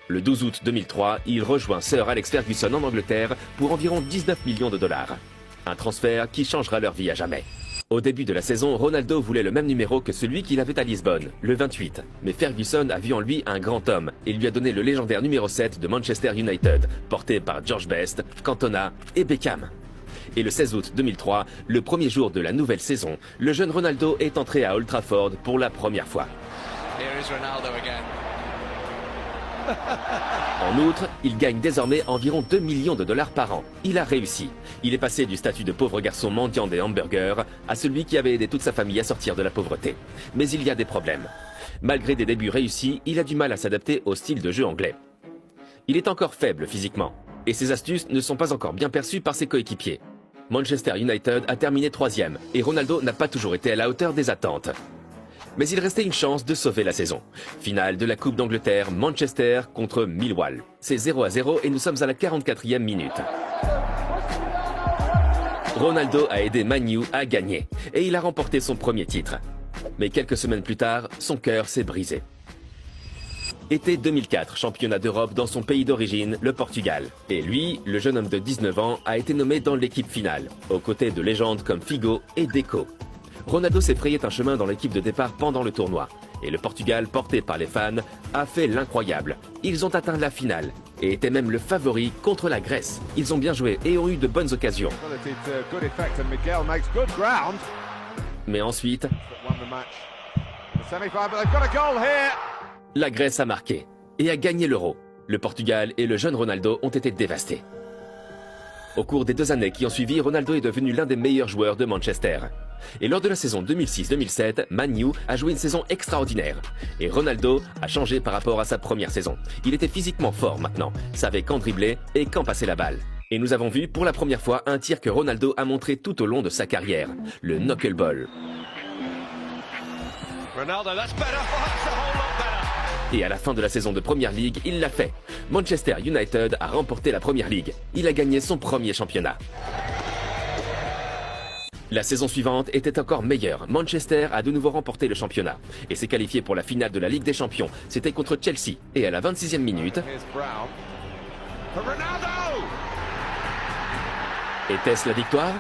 Le 12 août 2003, il rejoint Sir Alex Ferguson en Angleterre pour environ 19 millions de dollars. Un transfert qui changera leur vie à jamais. Au début de la saison, Ronaldo voulait le même numéro que celui qu'il avait à Lisbonne, le 28. Mais Ferguson a vu en lui un grand homme et lui a donné le légendaire numéro 7 de Manchester United, porté par George Best, Cantona et Beckham. Et le 16 août 2003, le premier jour de la nouvelle saison, le jeune Ronaldo est entré à Old Trafford pour la première fois. En outre, il gagne désormais environ 2 millions de dollars par an. Il a réussi. Il est passé du statut de pauvre garçon mendiant des hamburgers à celui qui avait aidé toute sa famille à sortir de la pauvreté. Mais il y a des problèmes. Malgré des débuts réussis, il a du mal à s'adapter au style de jeu anglais. Il est encore faible physiquement, et ses astuces ne sont pas encore bien perçues par ses coéquipiers. Manchester United a terminé 3e, et Ronaldo n'a pas toujours été à la hauteur des attentes. Mais il restait une chance de sauver la saison. Finale de la Coupe d'Angleterre, Manchester contre Millwall. C'est 0-0 et nous sommes à la 44e minute. Ronaldo a aidé Man U à gagner et il a remporté son premier titre. Mais quelques semaines plus tard, son cœur s'est brisé. Été 2004, championnat d'Europe dans son pays d'origine, le Portugal. Et lui, le jeune homme de 19 ans, a été nommé dans l'équipe finale, aux côtés de légendes comme Figo et Deco. Ronaldo s'est frayé un chemin dans l'équipe de départ pendant le tournoi. Et le Portugal, porté par les fans, a fait l'incroyable. Ils ont atteint la finale et étaient même le favori contre la Grèce. Ils ont bien joué et ont eu de bonnes occasions. Mais ensuite, la Grèce a marqué et a gagné l'Euro. Le Portugal et le jeune Ronaldo ont été dévastés. Au cours des 2 années qui ont suivi, Ronaldo est devenu l'un des meilleurs joueurs de Manchester. Et lors de la saison 2006-2007, Man U a joué une saison extraordinaire. Et Ronaldo a changé par rapport à sa première saison. Il était physiquement fort maintenant, savait quand dribbler et quand passer la balle. Et nous avons vu pour la première fois un tir que Ronaldo a montré tout au long de sa carrière, le knuckleball. Et à la fin de la saison de Premier League, il l'a fait. Manchester United a remporté la Premier League. Il a gagné son premier championnat. La saison suivante était encore meilleure. Manchester a de nouveau remporté le championnat et s'est qualifié pour la finale de la Ligue des Champions. C'était contre Chelsea. Et à la 26e minute... Était-ce la victoire?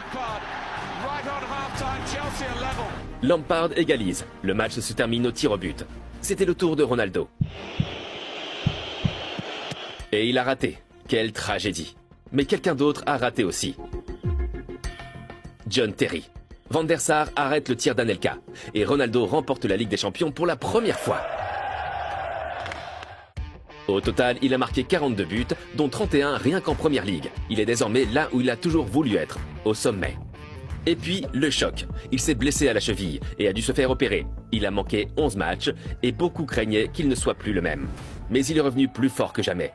Lampard égalise. Le match se termine au tir au but. C'était le tour de Ronaldo. Et il a raté. Quelle tragédie. Mais quelqu'un d'autre a raté aussi. John Terry. Van der Sar arrête le tir d'Anelka. Et Ronaldo remporte la Ligue des Champions pour la première fois. Au total, il a marqué 42 buts, dont 31 rien qu'en Première Ligue. Il est désormais là où il a toujours voulu être, au sommet. Et puis, le choc. Il s'est blessé à la cheville et a dû se faire opérer. Il a manqué 11 matchs et beaucoup craignaient qu'il ne soit plus le même. Mais il est revenu plus fort que jamais.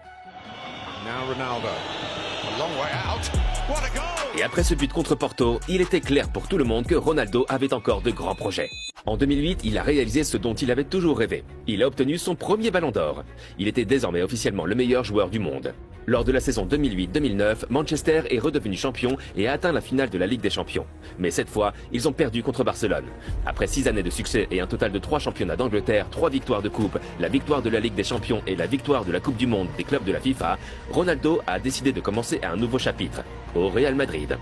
Et après ce but contre Porto, il était clair pour tout le monde que Ronaldo avait encore de grands projets. En 2008, il a réalisé ce dont il avait toujours rêvé. Il a obtenu son premier ballon d'or. Il était désormais officiellement le meilleur joueur du monde. Lors de la saison 2008-2009, Manchester est redevenu champion et a atteint la finale de la Ligue des Champions. Mais cette fois, ils ont perdu contre Barcelone. Après 6 années de succès et un total de 3 championnats d'Angleterre, 3 victoires de coupe, la victoire de la Ligue des Champions et la victoire de la Coupe du Monde des clubs de la FIFA, Ronaldo a décidé de commencer un nouveau chapitre, au Real Madrid.